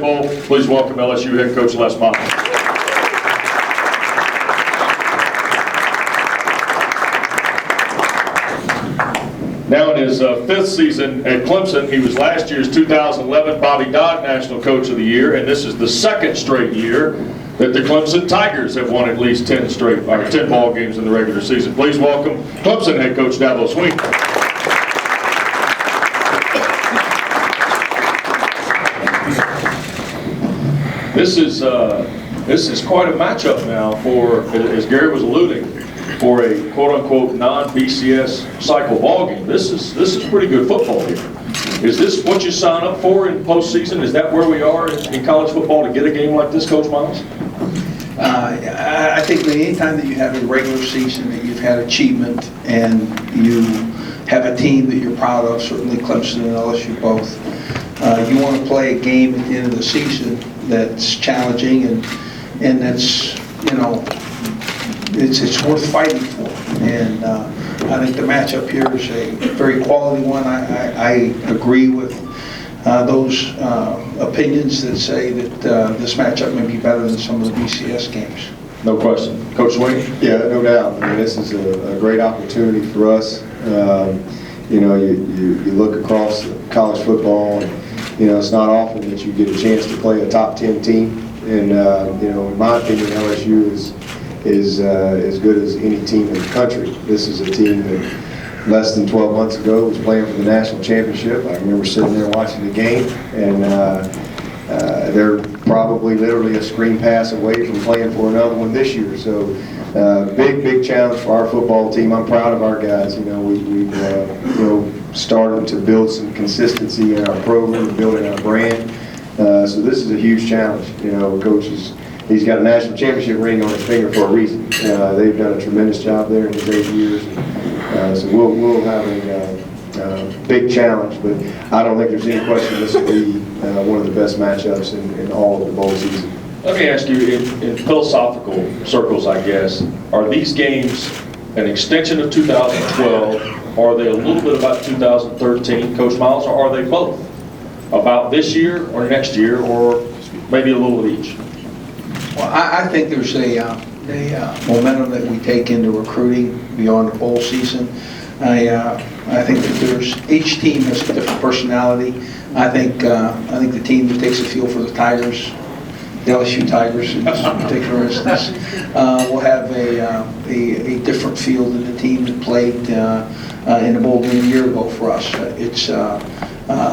Bowl. Please welcome LSU head coach Les Miles. Now in his fifth season at Clemson, he was last year's 2011 Bobby Dodd National Coach of the Year, and this is the second straight year that the Clemson Tigers have won at least 10 ball games in the regular season. Please welcome Clemson head coach Dabo Swinney. This is quite a matchup now for, as Gary was alluding, for a quote-unquote non-BCS cycle ball game. This is pretty good football here. Is this what you sign up for in postseason? Is that where we are in college football to get a game like this, Coach Miles? I think that any time that you have a regular season, that you've had achievement and you have a team that you're proud of, certainly Clemson and LSU both, you want to play a game at the end of the season that's challenging and that's, you know, it's worth fighting for. And I think the matchup here is a very quality one. I agree with those opinions that say that this matchup may be better than some of the BCS games. No question. Coach Swinney? Yeah, no doubt. I mean, this is a great opportunity for us. You know, you look across college football, and, you know, it's not often that you get a chance to play a top 10 team. And, you know, in my opinion, LSU is as good as any team in the country. This is a team that less than 12 months ago was playing for the national championship. I remember sitting there watching the game, and they're probably literally a screen pass away from playing for another one this year. So big challenge for our football team. I'm proud of our guys. You know, we've you know, started to build some consistency in our program, building our brand. So this is a huge challenge. You know, coaches. He's got a national championship ring on his finger for a reason. They've done a tremendous job there in his 8 years. So we'll have a big challenge, but I don't think there's any question this will be one of the best matchups in all of the bowl season. Let me ask you, in philosophical circles, I guess, are these games an extension of 2012? Are they a little bit about 2013, Coach Miles, or are they both? About this year or next year, or maybe a little of each? Well, I think there's a momentum that we take into recruiting beyond the bowl season. I think that each team has a different personality. I think the team that takes a feel for the Tigers, the LSU Tigers in this particular instance, will have a different feel than the team that played in the bowl game a year ago for us.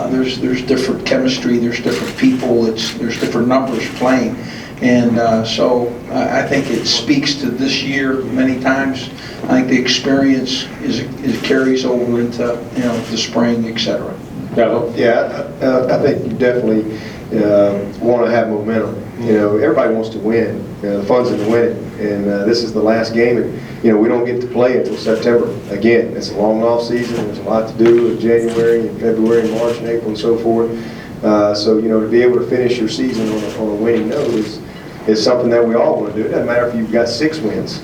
There's different chemistry, there's different people, there's different numbers playing. And so I think it speaks to this year many times. I think the experience carries over into, you know, the spring, etc. Yeah, I think you definitely want to have momentum. You know, everybody wants to win. The fun's in the winning, and this is the last game. And, you know, we don't get to play until September. Again, it's a long off season. There's a lot to do in January and February and March and April and so forth. So, you know, to be able to finish your season on a winning note is something that we all want to do. It doesn't matter if you've got 6 wins.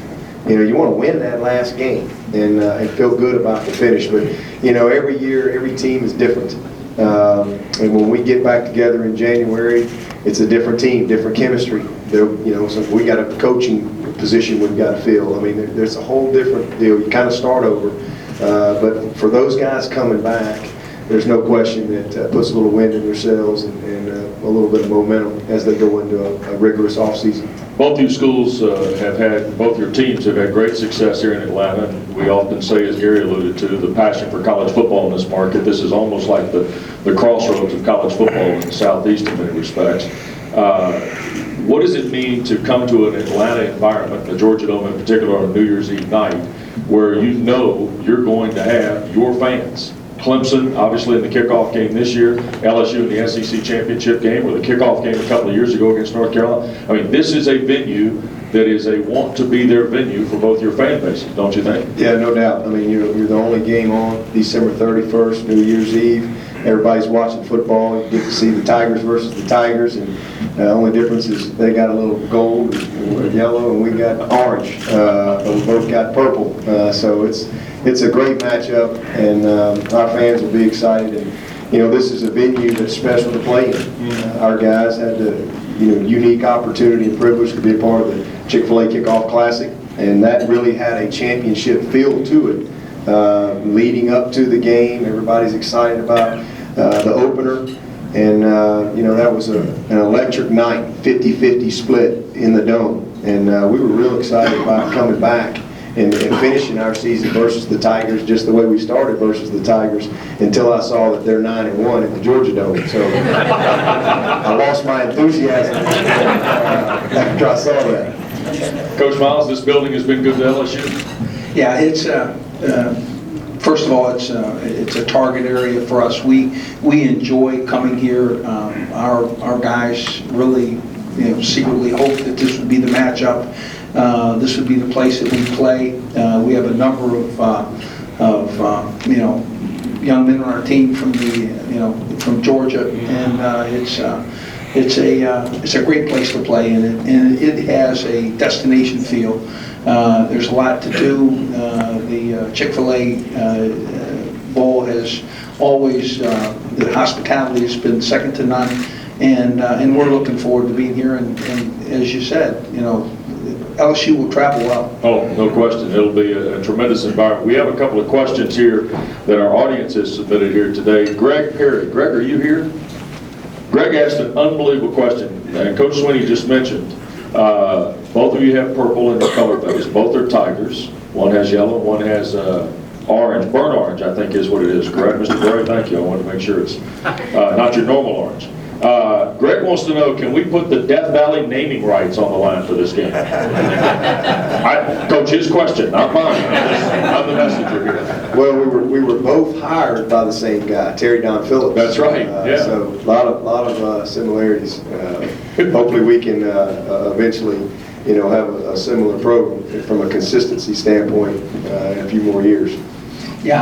You know, you want to win that last game and feel good about the finish. But, you know, every year, every team is different. And when we get back together in January, it's a different team, different chemistry. You know, so we got a coaching position we've got to fill. I mean, there's a whole different deal. You kind of start over. But for those guys coming back, there's no question that puts a little wind in their sails and a little bit of momentum as they go into a rigorous offseason. Both your schools both your teams have had great success here in Atlanta. And we often say, as Gary alluded to, the passion for college football in this market. This is almost like the crossroads of college football in the Southeast in many respects. What does it mean to come to an Atlanta environment, the Georgia Dome in particular, on New Year's Eve night, where you know you're going to have your fans? Clemson, obviously, in the kickoff game this year, LSU in the SEC championship game, or the kickoff game a couple of years ago against North Carolina. I mean, this is a venue that is a want-to-be-there venue for both your fan bases, don't you think? Yeah, no doubt. I mean, you're the only game on December 31st, New Year's Eve. Everybody's watching football. You get to see the Tigers versus the Tigers, and the only difference is they got a little gold or yellow, and we got orange, but we both got purple. So it's a great matchup, and our fans will be excited. And this is a venue that's special to play in. Our guys had the unique opportunity and privilege to be a part of the Chick-fil-A Kickoff Classic, and that really had a championship feel to it. Leading up to the game, everybody's excited about the opener, and that was an electric night, 50-50 split in the Dome, and we were real excited about coming back and finishing our season versus the Tigers just the way we started versus the Tigers, until I saw that they're 9-1 in the Georgia Dome. So I lost my enthusiasm after I saw that. Coach Miles, this building has been good to LSU? Yeah, it's first of all, it's a target area for us. We enjoy coming here. Our guys really secretly hope that this would be the matchup. This would be the place that we play. We have a number of young men on our team from from Georgia, and it's a great place to play, and it has a destination feel. There's a lot to do. The Chick-fil-A Bowl has always, the hospitality has been second to none, and we're looking forward to being here. And as you said, LSU will travel well. Oh, no question. It'll be a tremendous environment. We have a couple of questions here that our audience has submitted here today. Greg Perry. Greg, are you here? Greg asked an unbelievable question, and Coach Swinney just mentioned. Both of you have purple in your color base. Both are Tigers. One has yellow, one has orange, burnt orange, I think is what it is. Correct, Mr. Berry? Thank you. I wanted to make sure it's not your normal orange. Greg wants to know, can we put the Death Valley naming rights on the line for this game? Coach, his question, not mine. I'm the messenger here. Well, we were both hired by the same guy, Terry Don Phillips. That's right. Yeah. So a lot of similarities. Hopefully, we can eventually, have a similar program from a consistency standpoint in a few more years. Yeah,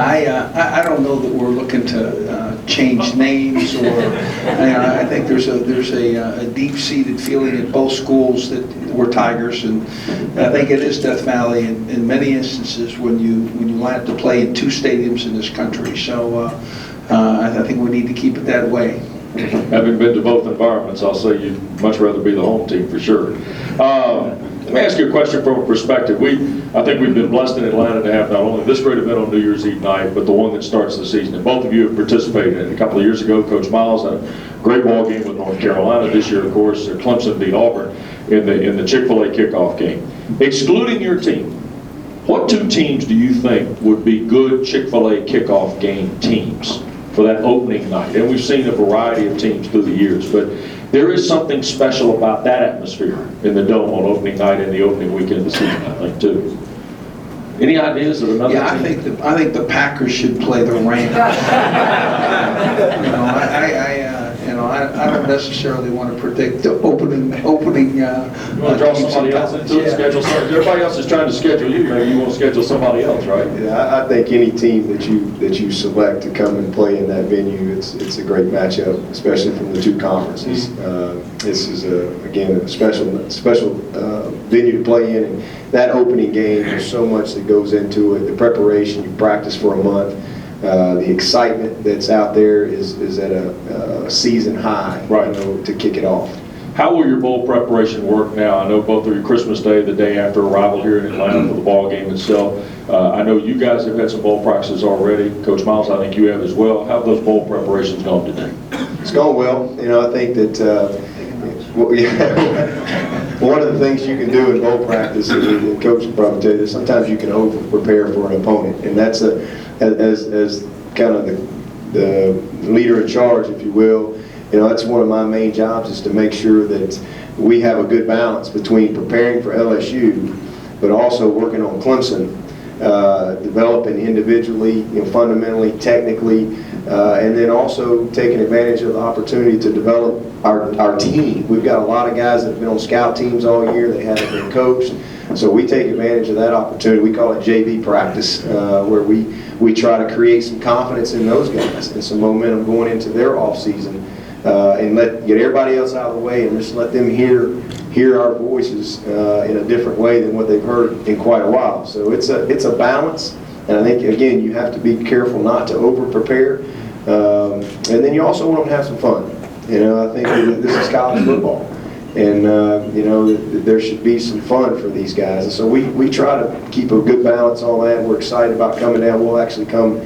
I don't know that we're looking to change names, or I think there's a deep-seated feeling at both schools that we're Tigers, and I think it is Death Valley in many instances when you line up to play in two stadiums in this country. So I think we need to keep it that way. Having been to both environments, I'll say you'd much rather be the home team for sure. Let me ask you a question from a perspective. I think we've been blessed in Atlanta to have not only this great event on New Year's Eve night, but the one that starts the season. And both of you have participated in it. A couple of years ago, Coach Miles had a great ball game with North Carolina. This year, of course, Clemson beat Auburn in the Chick-fil-A kickoff game. Excluding your team, what two teams do you think would be good Chick-fil-A kickoff game teams for that opening night? And we've seen a variety of teams through the years, but there is something special about that atmosphere in the Dome on opening night and the opening weekend of the season, I think, too. Any ideas of another team? I think the Packers should play the Rams. I don't necessarily want to predict the opening. You want to draw somebody else into it? Schedule somebody. Everybody else is trying to schedule you. Maybe you want to schedule somebody else, right? Yeah, I think any team that you select to come and play in that venue, it's a great matchup, especially from the two conferences. This is again a special venue to play in, and that opening game, there's so much that goes into it. The preparation, you practice for a month. The excitement that's out there is at a season high, right, to kick it off. How will your bowl preparation work now? I know both of you, Christmas Day, the day after arrival here in Atlanta for the ball game itself. I know you guys have had some bowl practices already. Coach Miles, I think you have as well. How have those bowl preparations gone today? It's gone well. I think that one of the things you can do in bowl practice, and Coach will probably tell you this, sometimes you can over-prepare for an opponent, and that's as kind of the leader in charge, if you will. That's one of my main jobs, is to make sure that we have a good balance between preparing for LSU, but also working on Clemson, developing individually, fundamentally, technically, and then also taking advantage of the opportunity to develop our team. We've got a lot of guys that have been on scout teams all year. They haven't been coached. So we take advantage of that opportunity. We call it JV practice, where we try to create some confidence in those guys and some momentum going into their off season, and get everybody else out of the way and just let them hear our voices in a different way than what they've heard in quite a while. So it's a balance, and I think again you have to be careful not to over prepare, And then you also want them to have some fun. I think this is college football. And, there should be some fun for these guys. And so we try to keep a good balance on that. We're excited about coming down. We'll actually come,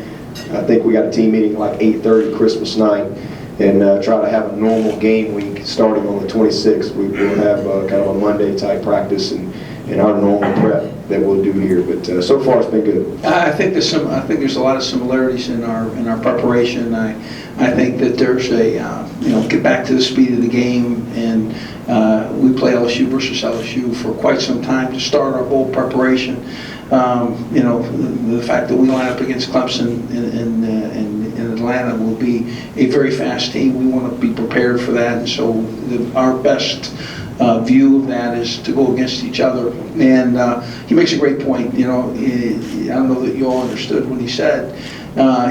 I think we got a team meeting like 8:30 Christmas night, and try to have a normal game week starting on the 26th. We will have kind of a Monday type practice and our normal prep that we'll do here. But so far it's been good. I think there's a lot of similarities in our preparation. I think that there's get back to the speed of the game, and we play LSU versus LSU for quite some time to start our bowl preparation. The fact that we line up against Clemson in Atlanta will be a very fast team. We want to be prepared for that, and so our best view of that is to go against each other. And he makes a great point. I don't know that you all understood when he said,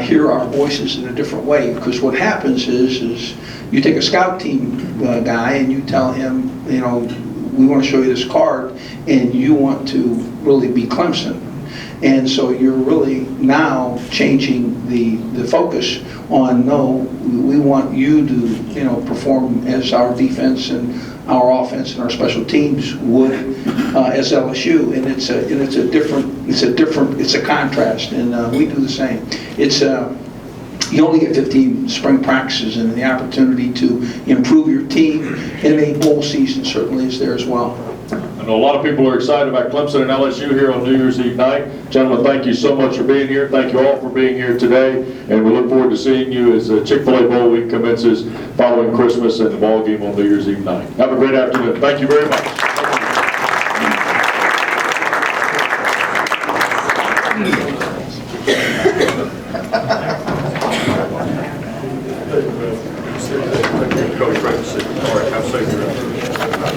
hear our voices in a different way, because what happens is you take a scout team guy and you tell him, we want to show you this card, and you want to really be Clemson. And so you're really now changing the focus on, no, we want you to perform as our defense and our offense and our special teams would as LSU, and it's a contrast, and we do the same. You only get 15 spring practices, and the opportunity to improve your team in a bowl season certainly is there as well. I know a lot of people are excited about Clemson and LSU here on New Year's Eve night. Gentlemen, thank you so much for being here. Thank you all for being here today, and we look forward to seeing you as Chick-fil-A Bowl Week commences following Christmas and the ball game on New Year's Eve night. Have a great afternoon. Thank you very much. Coach, right to sit. All right, have safe.